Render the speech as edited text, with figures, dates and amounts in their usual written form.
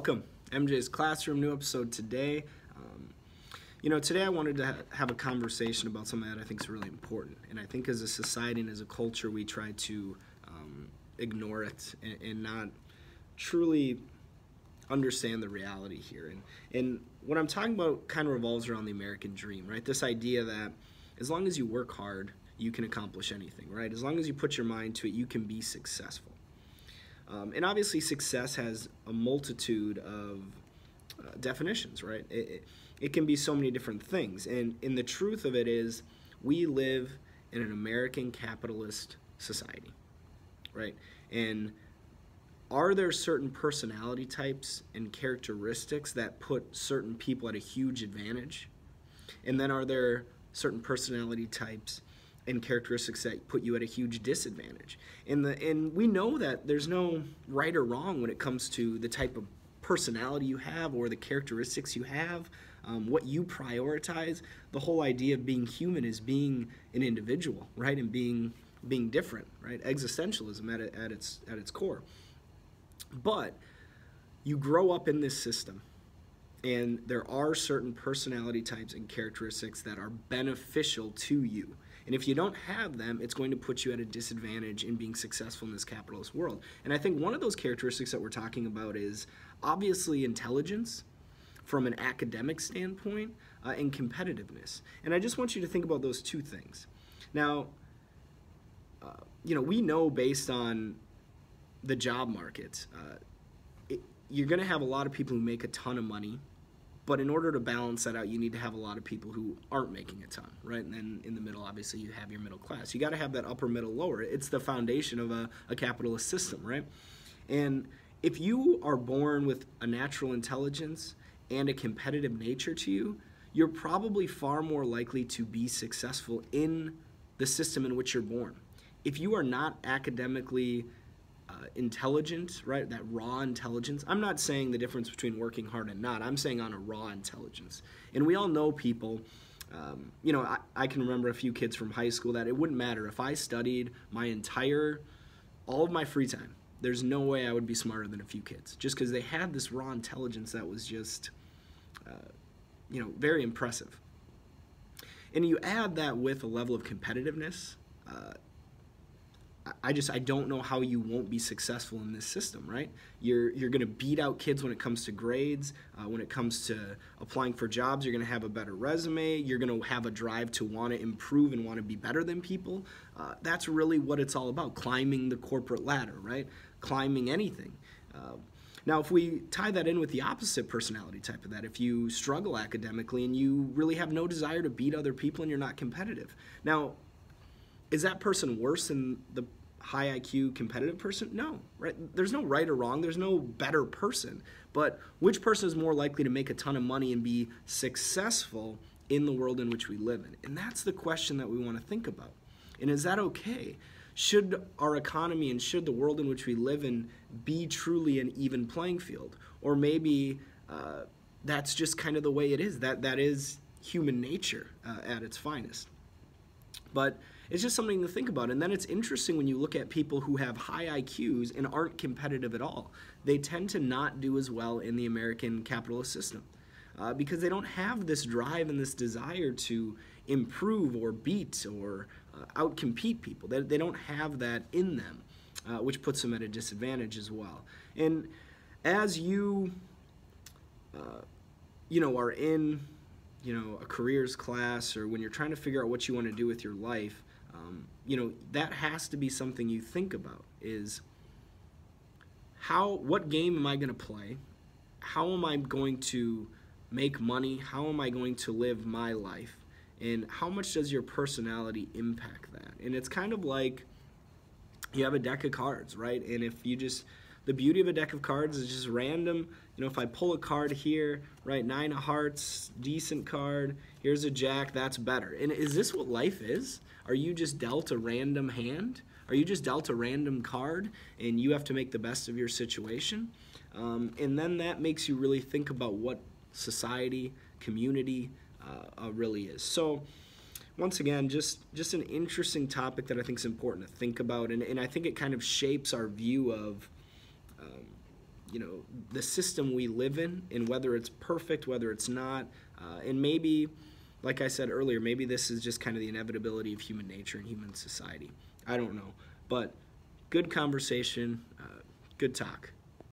Welcome, MJ's Classroom, new episode today. Today I wanted to have a conversation about something that I think is really important. And I think as a society and as a culture, we try to ignore it and not truly understand the reality here. And what I'm talking about kind of revolves around the American dream, right? This idea that as long as you work hard, you can accomplish anything, right? As long as you put your mind to it, you can be successful. And obviously success has a multitude of definitions, right? It can be so many different things. And the truth of it is we live in an American capitalist society, right? And are there certain personality types and characteristics that put certain people at a huge advantage? And then are there certain personality types and characteristics that put you at a huge disadvantage? And we know that there's no right or wrong when it comes to the type of personality you have or the characteristics you have, what you prioritize. The whole idea of being human is being an individual, right? And being different, right? Existentialism at its core. But you grow up in this system, and there are certain personality types and characteristics that are beneficial to you. And if you don't have them, it's going to put you at a disadvantage in being successful in this capitalist world. And I think one of those characteristics that we're talking about is obviously intelligence from an academic standpoint and competitiveness. And I just want you to think about those two things. Now, we know based on the job market, you're going to have a lot of people who make a ton of money, but in order to balance that out, you need to have a lot of people who aren't making a ton, right? And then in the middle, obviously, you have your middle class. You got to have that upper, middle, lower. It's the foundation of a capitalist system, right? And if you are born with a natural intelligence and a competitive nature to you, you're probably far more likely to be successful in the system in which you're born. If you are not academically intelligent, right, that raw intelligence. I'm not saying the difference between working hard and not. I'm saying on a raw intelligence. And we all know people, I can remember a few kids from high school that it wouldn't matter. If I studied all of my free time, there's no way I would be smarter than a few kids, just because they had this raw intelligence that was just, very impressive. And you add that with a level of competitiveness, I don't know how you won't be successful in this system, right? You're going to beat out kids when it comes to grades. When it comes to applying for jobs, you're going to have a better resume. You're going to have a drive to want to improve and want to be better than people. That's really what it's all about, climbing the corporate ladder, right? Climbing anything. Now, if we tie that in with the opposite personality type of that, if you struggle academically and you really have no desire to beat other people and you're not competitive. Now, is that person worse than the high IQ competitive person? No, right? There's no right or wrong. There's no better person. But which person is more likely to make a ton of money and be successful in the world in which we live in? And that's the question that we want to think about. And is that okay? Should our economy and should the world in which we live in be truly an even playing field? Or maybe that's just kind of the way it is. That is human nature at its finest. But it's just something to think about. And then it's interesting when you look at people who have high IQs and aren't competitive at all. They tend to not do as well in the American capitalist system because they don't have this drive and this desire to improve or beat or outcompete people. They don't have that in them, which puts them at a disadvantage as well. And as you, are in a careers class, or when you're trying to figure out what you want to do with your life, that has to be something you think about is what game am I going to play? How am I going to make money? How am I going to live my life? And how much does your personality impact that? And it's kind of like you have a deck of cards, right? And if the beauty of a deck of cards is just random. If I pull a card here, right, 9 of hearts, decent card, here's a jack, that's better. And is this what life is? Are you just dealt a random hand? Are you just dealt a random card and you have to make the best of your situation? And then that makes you really think about what society, community really is. So once again, just an interesting topic that I think is important to think about, and I think it kind of shapes our view of the system we live in, and whether it's perfect, whether it's not, and maybe, like I said earlier, maybe this is just kind of the inevitability of human nature and human society. I don't know, but good conversation, good talk.